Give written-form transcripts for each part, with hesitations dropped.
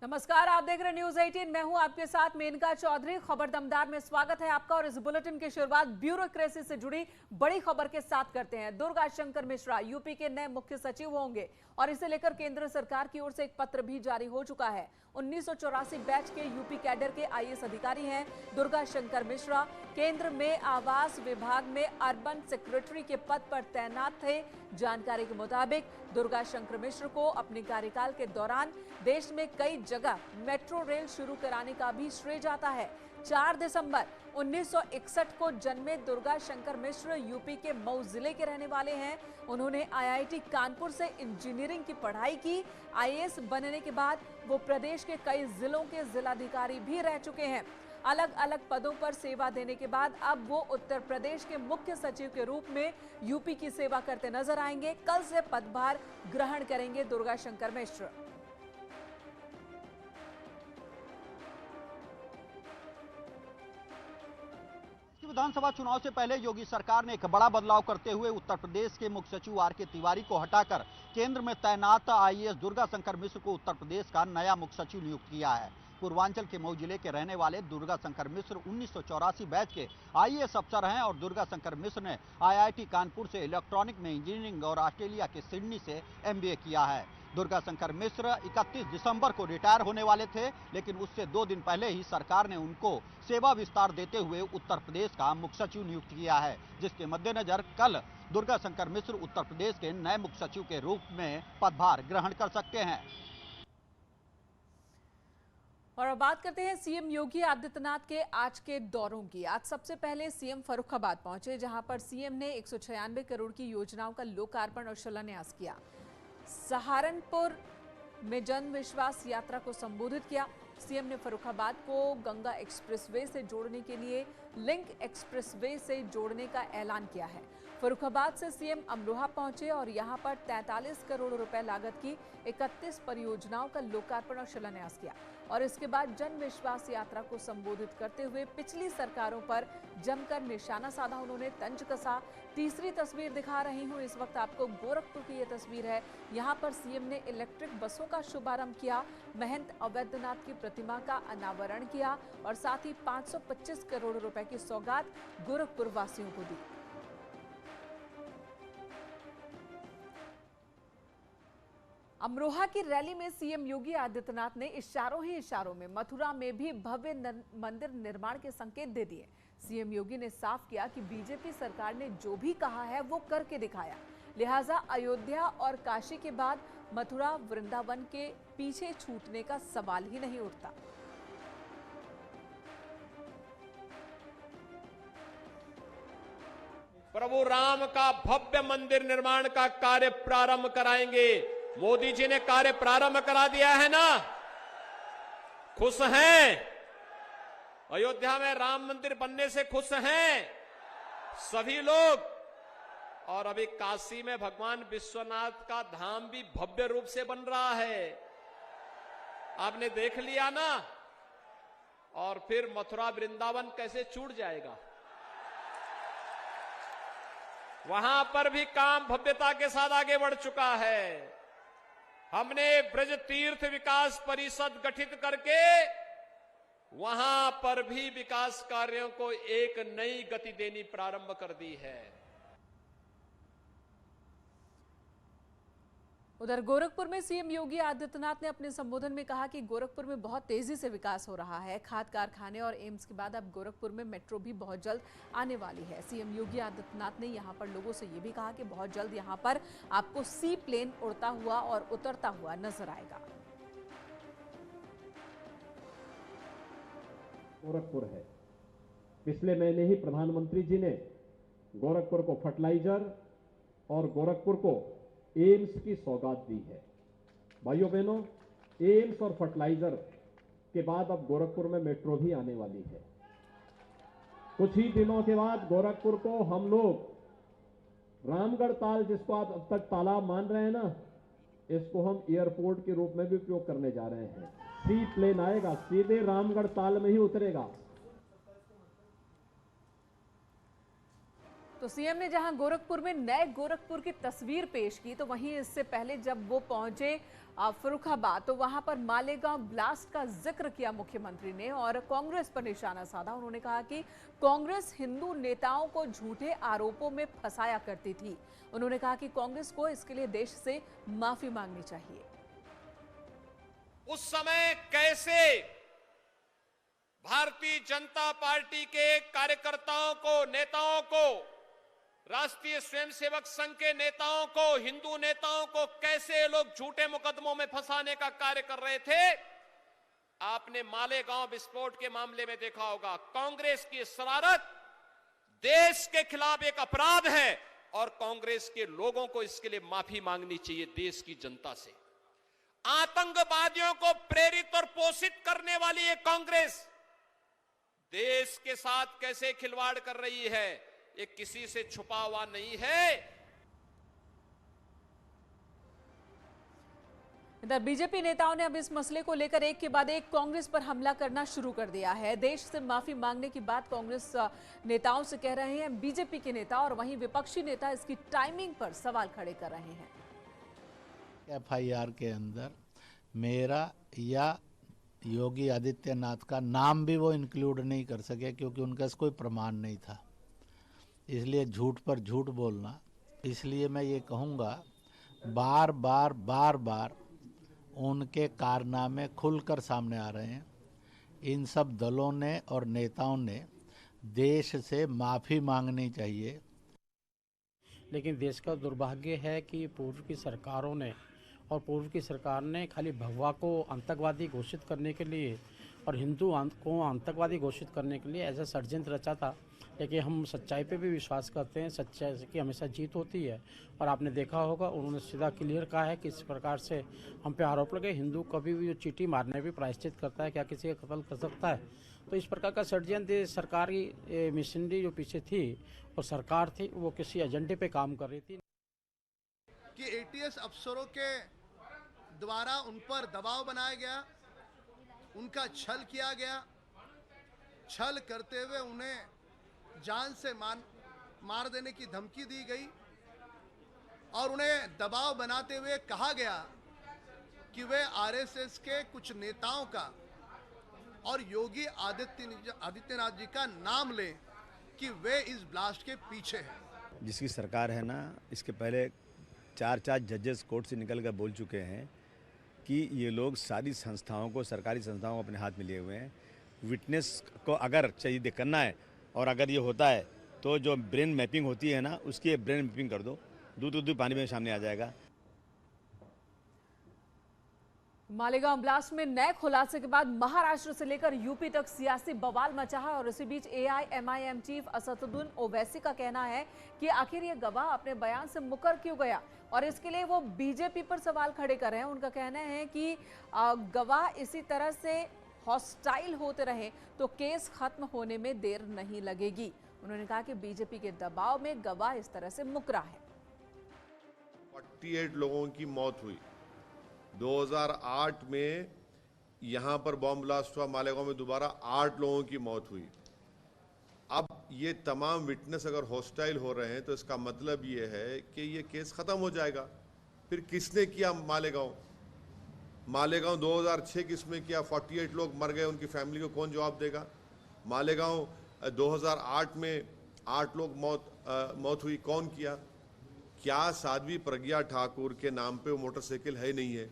नमस्कार, आप देख रहे हैं न्यूज 18। मैं हूं आपके साथ मेनका चौधरी। खबर दमदार में स्वागत है आपका और इस बुलेटिन की शुरुआत ब्यूरोक्रेसी से जुड़ी बड़ी खबर के साथ करते हैं। दुर्गा शंकर मिश्रा यूपी के नए मुख्य सचिव होंगे और इसे लेकर केंद्र सरकार की ओर से एक पत्र भी जारी हो चुका है। 1984 बैच के यूपी कैडर के आईएएस अधिकारी हैं दुर्गा शंकर मिश्रा। केंद्र में आवास विभाग में अर्बन सेक्रेटरी के पद पर तैनात थे। जानकारी के मुताबिक दुर्गा शंकर मिश्र को अपने कार्यकाल के दौरान देश में कई जगह मेट्रो रेल शुरू कराने का भी श्रेय जाता है। 4 दिसंबर 1961 को जन्मे दुर्गा शंकर मिश्र यूपी के मऊ जिले के रहने वाले हैं। उन्होंने आईआईटी कानपुर से इंजीनियरिंग की पढ़ाई की। आईएएस बनने के बाद वो प्रदेश के कई जिलों के जिलाधिकारी भी रह चुके हैं। अलग अलग पदों पर सेवा देने के बाद अब वो उत्तर प्रदेश के मुख्य सचिव के रूप में यूपी की सेवा करते नजर आएंगे। कल से पदभार ग्रहण करेंगे दुर्गा शंकर मिश्र। विधानसभा चुनाव से पहले योगी सरकार ने एक बड़ा बदलाव करते हुए उत्तर प्रदेश के मुख्य सचिव आर के तिवारी को हटाकर केंद्र में तैनात आईएएस दुर्गा शंकर मिश्र को उत्तर प्रदेश का नया मुख्य सचिव नियुक्त किया है। पूर्वांचल के मऊ जिले के रहने वाले दुर्गा शंकर मिश्र 1984 बैच के आईएएस अफसर हैं और दुर्गा शंकर मिश्र ने आईआईटी कानपुर से इलेक्ट्रॉनिक में इंजीनियरिंग और ऑस्ट्रेलिया के सिडनी से एमबीए किया है। दुर्गा शंकर मिश्र 31 दिसंबर को रिटायर होने वाले थे, लेकिन उससे 2 दिन पहले ही सरकार ने उनको सेवा विस्तार देते हुए उत्तर प्रदेश का मुख्य सचिव नियुक्त किया है, जिसके मद्देनजर कल दुर्गा शंकर मिश्र उत्तर प्रदेश के नए मुख्य सचिव के रूप में पदभार ग्रहण कर सकते हैं। और अब बात करते हैं सीएम योगी आदित्यनाथ के आज के दौरों की। आज सबसे पहले सीएम फर्रुखाबाद पहुंचे, जहां पर सीएम ने 196 करोड़ की योजनाओं का लोकार्पण और शिलान्यास किया। सहारनपुर में जन विश्वास यात्रा को संबोधित किया। सीएम ने फर्रुखाबाद को गंगा एक्सप्रेसवे से जोड़ने के लिए लिंक एक्सप्रेसवे से जोड़ने का ऐलान किया है। फर्रुखाबाद से सीएम अमरोहा पहुंचे और यहां पर 43 करोड़ रुपए लागत की 31 परियोजनाओं का लोकार्पण और शिलान्यास किया और इसके बाद जन विश्वास यात्रा को संबोधित करते हुए पिछली सरकारों पर जमकर निशाना साधा। उन्होंने तंज कसा। तीसरी तस्वीर दिखा रही हूं इस वक्त आपको, गोरखपुर की ये तस्वीर है। यहां पर सीएम ने इलेक्ट्रिक बसों का शुभारंभ किया, महंत अवैधनाथ की प्रतिमा का अनावरण किया और साथ ही 525 करोड़ रुपए की सौगात गोरखपुर वासियों को दी। अमरोहा की रैली में सीएम योगी आदित्यनाथ ने इशारों ही इशारों में मथुरा में भी भव्य मंदिर निर्माण के संकेत दे दिए। सीएम योगी ने साफ किया कि बीजेपी सरकार ने जो भी कहा है वो करके दिखाया, लिहाजा अयोध्या और काशी के बाद मथुरा वृंदावन के पीछे छूटने का सवाल ही नहीं उठता। प्रभु राम का भव्य मंदिर निर्माण का कार्य प्रारंभ कराएंगे। मोदी जी ने कार्य प्रारंभ करा दिया है ना, खुश हैं? अयोध्या में राम मंदिर बनने से खुश हैं सभी लोग। और अभी काशी में भगवान विश्वनाथ का धाम भी भव्य रूप से बन रहा है, आपने देख लिया ना। और फिर मथुरा वृंदावन कैसे छूट जाएगा? वहां पर भी काम भव्यता के साथ आगे बढ़ चुका है। हमने ब्रज तीर्थ विकास परिषद गठित करके वहां पर भी विकास कार्यों को एक नई गति देनी प्रारंभ कर दी है। उधर गोरखपुर में सीएम योगी आदित्यनाथ ने अपने संबोधन में कहा कि गोरखपुर में बहुत तेजी से विकास हो रहा है। खाद कारखाने और एम्स के बाद अब गोरखपुर में मेट्रो भी बहुत जल्द आने वाली है। सीएम योगी आदित्यनाथ ने यहां पर लोगों से ये भी कहा कि बहुत जल्द यहां पर आपको सी प्लेन उड़ता हुआ और उतरता हुआ नजर आएगा। गोरखपुर है, पिछले महीने ही प्रधानमंत्री जी ने गोरखपुर को फर्टिलाइजर और गोरखपुर को एम्स की सौगात दी है। भाइयों बहनों, एम्स और फर्टिलाइजर के बाद अब गोरखपुर में मेट्रो भी आने वाली है। कुछ ही दिनों के बाद गोरखपुर को हम लोग रामगढ़ ताल, जिसको आप अब तक तालाब मान रहे हैं ना, इसको हम एयरपोर्ट के रूप में भी उपयोग करने जा रहे हैं। सी प्लेन आएगा, सीधे रामगढ़ ताल में ही उतरेगा। तो सीएम ने जहां गोरखपुर में नए गोरखपुर की तस्वीर पेश की, तो वहीं इससे पहले जब वो पहुंचे फर्रुखाबाद, तो वहां पर मालेगांव ब्लास्ट का जिक्र किया मुख्यमंत्री ने और कांग्रेस पर निशाना साधा। उन्होंने कहा कि कांग्रेस हिंदू नेताओं को झूठे आरोपों में फंसाया करती थी। उन्होंने कहा कि कांग्रेस को इसके लिए देश से माफी मांगनी चाहिए। उस समय कैसे भारतीय जनता पार्टी के कार्यकर्ताओं को, नेताओं को, राष्ट्रीय स्वयंसेवक संघ के नेताओं को, हिंदू नेताओं को कैसे लोग झूठे मुकदमों में फंसाने का कार्य कर रहे थे, आपने मालेगांव विस्फोट के मामले में देखा होगा। कांग्रेस की शरारत देश के खिलाफ एक अपराध है और कांग्रेस के लोगों को इसके लिए माफी मांगनी चाहिए देश की जनता से। आतंकवादियों को प्रेरित और पोषित करने वाली ये कांग्रेस देश के साथ कैसे खिलवाड़ कर रही है, ये किसी से छुपा हुआ नहीं है। इधर बीजेपी नेताओं ने अब इस मसले को लेकर एक के बाद एक कांग्रेस पर हमला करना शुरू कर दिया है। देश से माफी मांगने की बात कांग्रेस नेताओं से कह रहे हैं बीजेपी के नेता, और वहीं विपक्षी नेता इसकी टाइमिंग पर सवाल खड़े कर रहे हैं। FIR के अंदर मेरा या योगी आदित्यनाथ का नाम भी वो इंक्लूड नहीं कर सके क्योंकि उनका कोई प्रमाण नहीं था। इसलिए झूठ पर झूठ बोलना, इसलिए मैं ये कहूँगा बार बार उनके कारनामे खुलकर सामने आ रहे हैं। इन सब दलों ने और नेताओं ने देश से माफ़ी मांगनी चाहिए। लेकिन देश का दुर्भाग्य है कि पूर्व की सरकारों ने और पूर्व की सरकार ने खाली भगवा को आतंकवादी घोषित करने के लिए और हिंदू को आतंकवादी घोषित करने के लिए ऐसा षड्यंत्र रचा था। लेकिन हम सच्चाई पे भी विश्वास करते हैं, सच्चाई की हमेशा जीत होती है। और आपने देखा होगा उन्होंने सीधा क्लियर कहा है कि इस प्रकार से हम पे आरोप लगे हिंदू कभी भी जो चींटी मारने भी प्रायश्चित करता है, क्या किसी का कत्ल कर सकता है। तो इस प्रकार का षड्यंत्र सरकार की मिशनरी जो पीछे थी और सरकार थी वो किसी एजेंडे पे काम कर रही थी कि ATS अफसरों के द्वारा उन पर दबाव बनाया गया, उनका छल किया गया। छल करते हुए उन्हें जान से मार देने की धमकी दी गई और उन्हें दबाव बनाते हुए कहा गया कि वे RSS के कुछ नेताओं का और योगी आदित्यनाथ जी का नाम लें कि वे इस ब्लास्ट के पीछे हैं। जिसकी सरकार है ना, इसके पहले 4 जजेस कोर्ट से निकल कर बोल चुके हैं कि ये लोग सारी संस्थाओं को, सरकारी संस्थाओं को अपने हाथ में लिए हुए हैं। विटनेस को अगर चाहिए करना है और अगर ये होता है तो जो ब्रेन मैपिंग होती है ना, उसकी ब्रेन मैपिंग कर दो, दूध पानी में सामने आ जाएगा। मालेगांव ब्लास्ट में नए खुलासे के बाद महाराष्ट्र से लेकर यूपी तक सियासी बवाल मचा है और इसी बीच AIMIM चीफ असदुद्दीन ओवैसी का कहना है कि आखिर ये गवाह अपने बयान से मुकर क्यों गया और इसके लिए वो बीजेपी पर सवाल खड़े कर रहे हैं। उनका कहना है कि गवाह इसी तरह से हॉस्टाइल होते रहे तो केस खत्म होने में देर नहीं लगेगी। उन्होंने कहा कि बीजेपी के दबाव में गवाह इस तरह से मुकरा है। 48 लोगों की मौत हुई। 2008 में यहां पर बॉम्ब ब्लास्ट हुआ मालेगांव में, दोबारा 8 लोगों की मौत हुई। अब ये तमाम विटनेस अगर हॉस्टाइल हो रहे हैं तो इसका मतलब ये है कि ये केस खत्म हो जाएगा। फिर किसने किया मालेगांव 2006 किसमें किया? 48 लोग मर गए, उनकी फैमिली को कौन जवाब देगा? मालेगांव 2008 में 8 लोग मौत हुई, कौन किया? क्या साध्वी प्रज्ञा ठाकुर के नाम पे वो मोटरसाइकिल है नहीं है?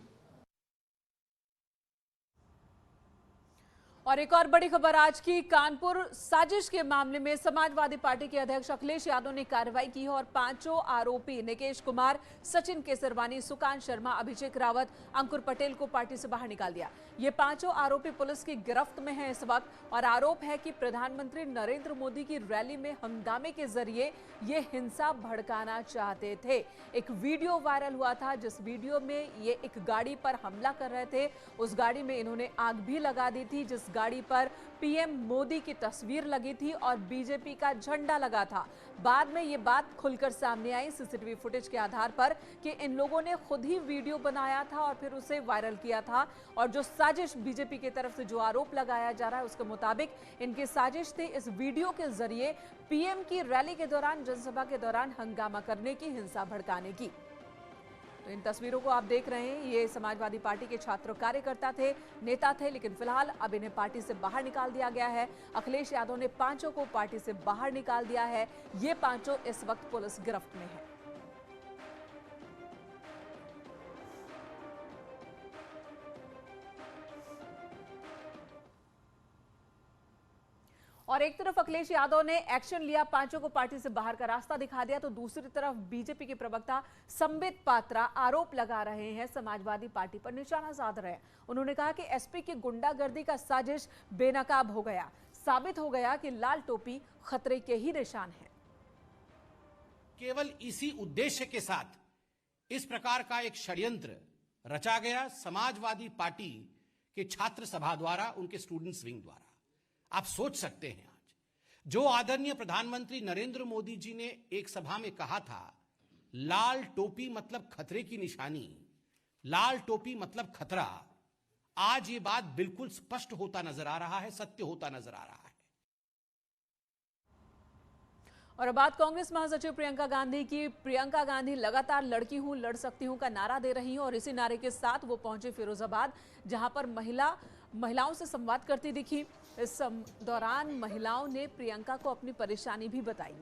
और एक और बड़ी खबर आज की, कानपुर साजिश के मामले में समाजवादी पार्टी के अध्यक्ष अखिलेश यादव ने कार्रवाई की है और 5 आरोपी निकेश कुमार, सचिन केसरवानी, सुकांत शर्मा, अभिषेक रावत, अंकुर पटेल को पार्टी से बाहर निकाल दिया। ये 5 आरोपी पुलिस की गिरफ्त में हैं इस वक्त और आरोप है कि प्रधानमंत्री नरेंद्र मोदी की रैली में हंगामे के जरिए ये हिंसा भड़काना चाहते थे। एक वीडियो वायरल हुआ था जिस वीडियो में ये एक गाड़ी पर हमला कर रहे थे। उस गाड़ी में इन्होंने आग भी लगा दी थी जिस गाड़ी पर पीएम मोदी की तस्वीर लगी थी और बीजेपी का झंडा लगा था। बाद में ये बात खुलकर सामने आई सीसीटीवी फुटेज के आधार पर कि इन लोगों ने खुद ही वीडियो बनाया था और फिर उसे वायरल किया था। और जो साजिश बीजेपी की तरफ से जो आरोप लगाया जा रहा है उसके मुताबिक इनकी साजिश थी इस वीडियो के जरिए पीएम की रैली के दौरान, जनसभा के दौरान हंगामा करने की, हिंसा भड़काने की। तो इन तस्वीरों को आप देख रहे हैं, ये समाजवादी पार्टी के छात्र कार्यकर्ता थे, नेता थे, लेकिन फिलहाल अब इन्हें पार्टी से बाहर निकाल दिया गया है। अखिलेश यादव ने पांचों को पार्टी से बाहर निकाल दिया है। ये पांचों इस वक्त पुलिस गिरफ्त में है। और एक तरफ अखिलेश यादव ने एक्शन लिया, पांचों को पार्टी से बाहर का रास्ता दिखा दिया, तो दूसरी तरफ बीजेपी के प्रवक्ता संबित पात्रा आरोप लगा रहे हैं, समाजवादी पार्टी पर निशाना साध रहे हैं। उन्होंने कहा कि एसपी की गुंडागर्दी का साजिश बेनकाब हो गया, साबित हो गया कि लाल टोपी खतरे के ही निशान है। केवल इसी उद्देश्य के साथ इस प्रकार का एक षड्यंत्र रचा गया समाजवादी पार्टी के छात्र सभा द्वारा, उनके स्टूडेंट्स विंग द्वारा। आप सोच सकते हैं, आज जो आदरणीय प्रधानमंत्री नरेंद्र मोदी जी ने एक सभा में कहा था, लाल टोपी मतलब खतरे की निशानी, लाल टोपी मतलब खतरा, आज ये बात बिल्कुल स्पष्ट होता नजर आ रहा है, सत्य होता नजर आ रहा है। और अब बात कांग्रेस महासचिव प्रियंका गांधी की। प्रियंका गांधी लगातार लड़की हूं, लड़ सकती हूं का नारा दे रही हैं और इसी नारे के साथ वो पहुंचे फिरोजाबाद, जहां पर महिलाओं से संवाद करती दिखी। इस दौरान महिलाओं ने प्रियंका को अपनी परेशानी भी बताई।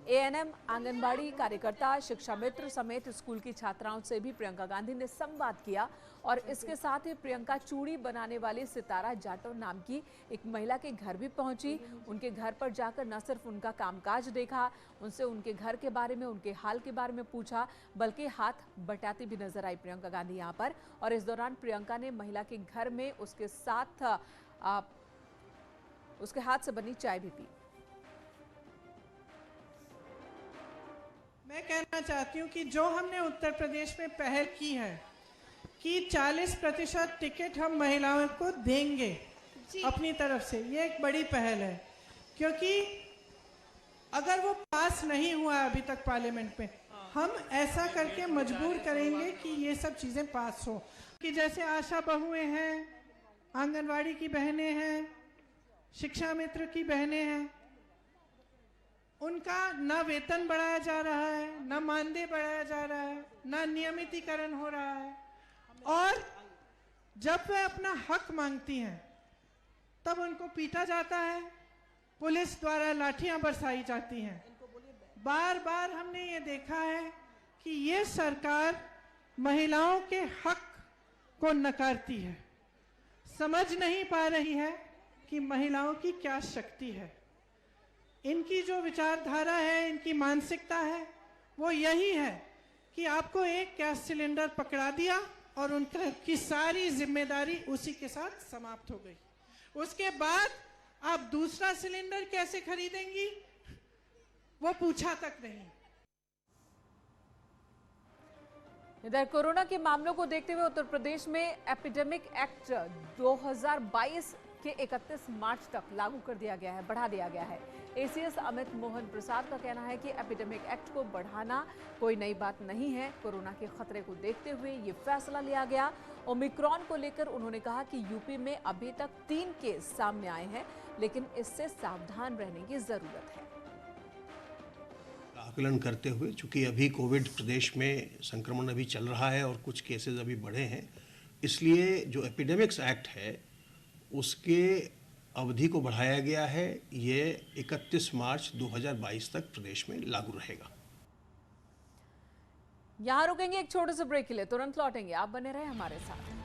एएनएम, आंगनबाड़ी कार्यकर्ता, शिक्षा मित्र समेत स्कूल की छात्राओं से भी प्रियंका गांधी ने संवाद किया और इसके साथ ही प्रियंका चूड़ी बनाने वाली सितारा जाटव नाम की एक महिला के घर भी पहुंची। उनके घर पर जाकर न सिर्फ उनका कामकाज देखा, उनसे उनके घर के बारे में, उनके हाल के बारे में पूछा, बल्कि हाथ बटाती भी नजर आई प्रियंका गांधी यहाँ पर। और इस दौरान प्रियंका ने महिला के घर में उसके साथ उसके हाथ से बनी चाय भी पी। मैं कहना चाहती हूँ कि जो हमने उत्तर प्रदेश में पहल की है कि 40% टिकट हम महिलाओं को देंगे अपनी तरफ से, ये एक बड़ी पहल है। क्योंकि अगर वो पास नहीं हुआ अभी तक पार्लियामेंट में, हम ऐसा करके मजबूर करेंगे कि ये सब चीज़ें पास हो। कि जैसे आशा बहुएं हैं, आंगनवाड़ी की बहनें हैं, शिक्षा मित्र की बहनें हैं, उनका न वेतन बढ़ाया जा रहा है, न मानदेय बढ़ाया जा रहा है, न नियमितीकरण हो रहा है। और जब वे अपना हक मांगती हैं तब उनको पीटा जाता है, पुलिस द्वारा लाठियां बरसाई जाती हैं। बार बार हमने ये देखा है कि ये सरकार महिलाओं के हक को नकारती है, समझ नहीं पा रही है कि महिलाओं की क्या शक्ति है। इनकी जो विचारधारा है, इनकी मानसिकता है, वो यही है कि आपको एक गैस सिलेंडर पकड़ा दिया और उनकी सारी जिम्मेदारी उसी के साथ समाप्त हो गई। उसके बाद आप दूसरा सिलेंडर कैसे खरीदेंगी, वो पूछा तक नहीं। इधर कोरोना के मामलों को देखते हुए उत्तर प्रदेश में एपिडेमिक एक्ट 2022 के 31 मार्च तक लागू कर दिया गया है, बढ़ा दिया गया है। एसीएस अमित मोहन प्रसाद का कहना है कि एपिडेमिक एक्ट को बढ़ाना कोई नई बात नहीं है। कोरोना के खतरे को देखते हुए ये फैसला लिया गया। ओमिक्रॉन को लेकर उन्होंने कहा कि यूपी में अभी तक 3 केस सामने आए हैं, लेकिन इससे सावधान रहने की जरूरत है। आकलन करते हुए, चूंकि अभी कोविड प्रदेश में संक्रमण अभी चल रहा है और कुछ केसेस अभी बढ़े हैं, इसलिए जो एपिडेमिक्स एक्ट है उसके अवधि को बढ़ाया गया है। ये 31 मार्च 2022 तक प्रदेश में लागू रहेगा। यहां रुकेंगे एक छोटे से ब्रेक के लिए, तुरंत लौटेंगे, आप बने रहे हमारे साथ।